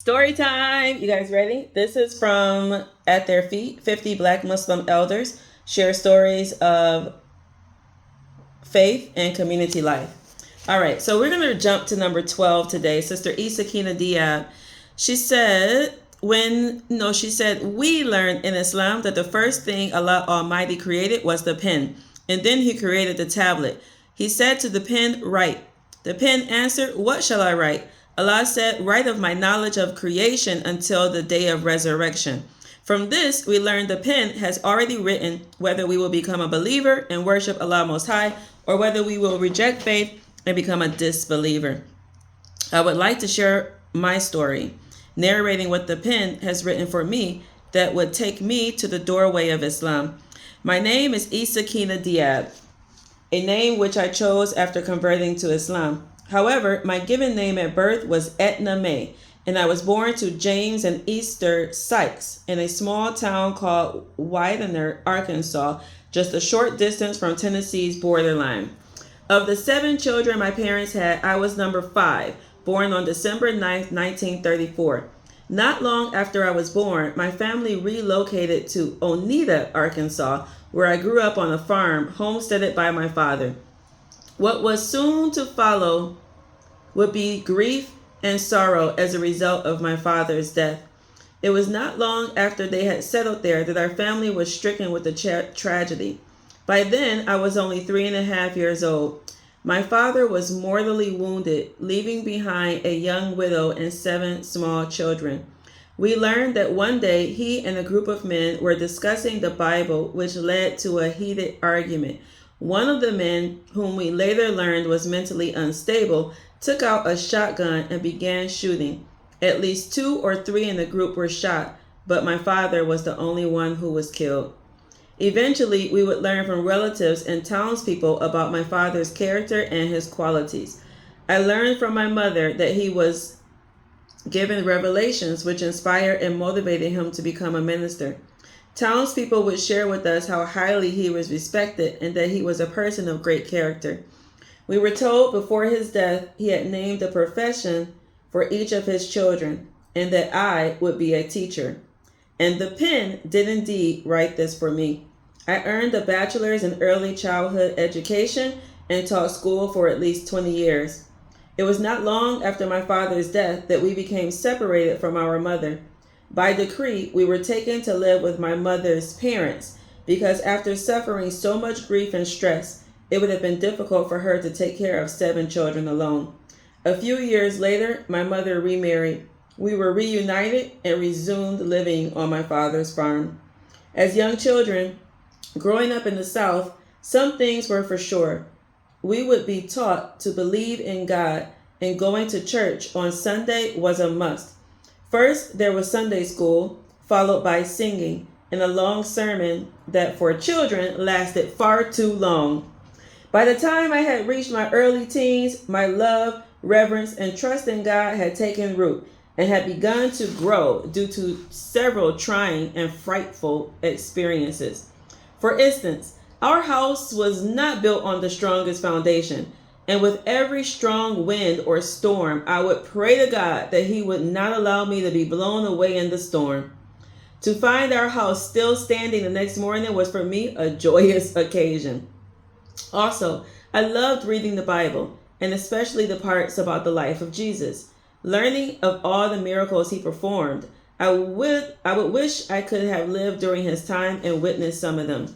Story time. You guys ready? This is from At Their Feet. 50 Black Muslim elders share stories of faith and community life. All right, so we're going to jump to number 12 today. Sister Sakinah Diaab. She said, we learned in Islam that the first thing Allah Almighty created was the pen, and then He created the tablet. He said to the pen, write. The pen answered, what shall I write? Allah said, write of my knowledge of creation until the day of resurrection. From this, we learn the pen has already written whether we will become a believer and worship Allah Most High, or whether we will reject faith and become a disbeliever. I would like to share my story, narrating what the pen has written for me that would take me to the doorway of Islam. My name is Sakinah Diaab, a name which I chose after converting to Islam. However, my given name at birth was Etna May, and I was born to James and Easter Sykes in a small town called Widener, Arkansas, just a short distance from Tennessee's borderline. Of the 7 children my parents had, I was number 5, born on December 9th, 1934. Not long after I was born, my family relocated to Oneida, Arkansas, where I grew up on a farm homesteaded by my father. What was soon to follow would be grief and sorrow as a result of my father's death. It was not long after they had settled there that our family was stricken with the tragedy. By then, I was only 3.5 years old. My father was mortally wounded, leaving behind a young widow and 7 small children. We learned that one day he and a group of men were discussing the Bible, which led to a heated argument. One of the men, whom we later learned was mentally unstable, took out a shotgun and began shooting. At least 2 or 3 in the group were shot, but my father was the only one who was killed. Eventually, we would learn from relatives and townspeople about my father's character and his qualities. I learned from my mother that he was given revelations which inspired and motivated him to become a minister. Townspeople would share with us how highly he was respected and that he was a person of great character. We were told before his death he had named a profession for each of his children, and that I would be a teacher. And the pen did indeed write this for me. I earned a bachelor's in early childhood education and taught school for at least 20 years. It was not long after my father's death that we became separated from our mother. By decree, we were taken to live with my mother's parents because after suffering so much grief and stress, it would have been difficult for her to take care of 7 children alone. A few years later, my mother remarried. We were reunited and resumed living on my father's farm. As young children, growing up in the South, some things were for sure. We would be taught to believe in God, and going to church on Sunday was a must. First, there was Sunday school, followed by singing, and a long sermon that for children lasted far too long. By the time I had reached my early teens, my love, reverence, and trust in God had taken root and had begun to grow due to several trying and frightful experiences. For instance, our house was not built on the strongest foundation, and with every strong wind or storm, I would pray to God that He would not allow me to be blown away in the storm. To find our house still standing the next morning was for me a joyous occasion. Also, I loved reading the Bible, and especially the parts about the life of Jesus. Learning of all the miracles He performed, I would wish I could have lived during His time and witnessed some of them.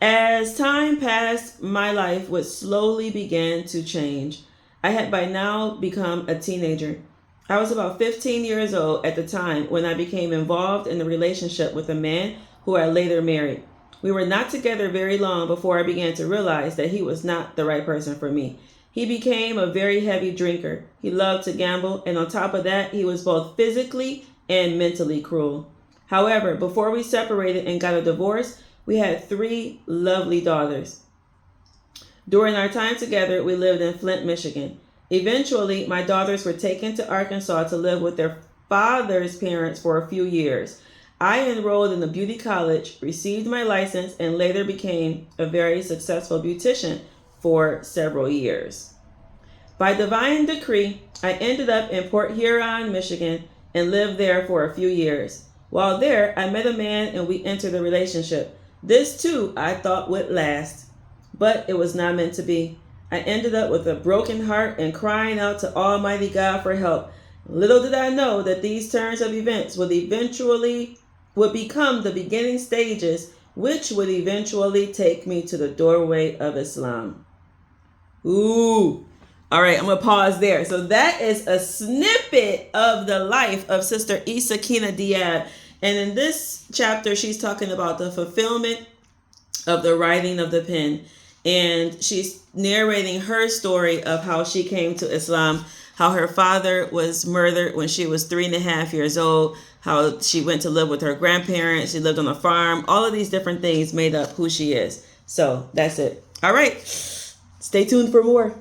As time passed, my life would slowly begin to change. I had by now become a teenager. I was about 15 years old at the time when I became involved in a relationship with a man who I later married. We were not together very long before I began to realize that he was not the right person for me. He became a very heavy drinker. He loved to gamble, and on top of that, he was both physically and mentally cruel. However, before we separated and got a divorce, we had 3 lovely daughters. During our time together, we lived in Flint, Michigan. Eventually, my daughters were taken to Arkansas to live with their father's parents for a few years. I enrolled in the beauty college, received my license, and later became a very successful beautician for several years. By divine decree, I ended up in Port Huron, Michigan, and lived there for a few years. While there, I met a man and we entered a relationship. This too I thought would last, but it was not meant to be. I ended up with a broken heart and crying out to Almighty God for help. Little did I know that these turns of events would become the beginning stages, which would eventually take me to the doorway of Islam. Ooh. All right, I'm going to pause there. So that is a snippet of the life of Sister Sakinah Diaab. And in this chapter, she's talking about the fulfillment of the writing of the pen. And she's narrating her story of how she came to Islam, how her father was murdered when she was 3.5 years old, how she went to live with her grandparents, she lived on a farm. All of these different things made up who she is. So that's it. All right. Stay tuned for more.